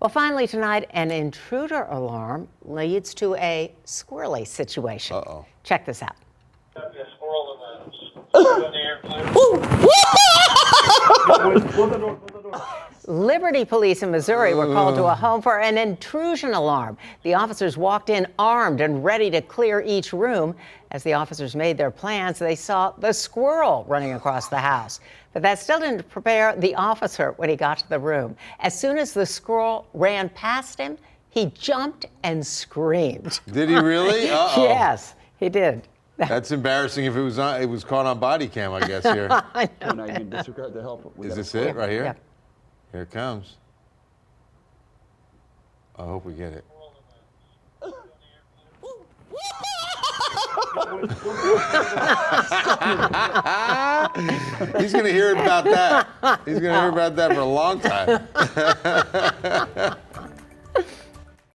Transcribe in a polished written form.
Well, finally tonight, an intruder alarm leads to a squirrely situation. Uh-oh. Check this out. A squirrel in the air. Liberty Police in Missouri were called to a home for an intrusion alarm. The officers walked in armed and ready to clear each room. As the officers made their plans, they saw the squirrel running across the house. But that still didn't prepare the officer when he got to the room. As soon as the squirrel ran past him, he jumped and screamed. Did he really? Uh-oh. Yes, he did. That's embarrassing if it was on, it was caught on body cam, I guess, here. I know. Now you can disregard the help. Is this it right here? Yeah. Here it comes. I hope we get it. He's going to hear about that. He's going to hear about that for a long time.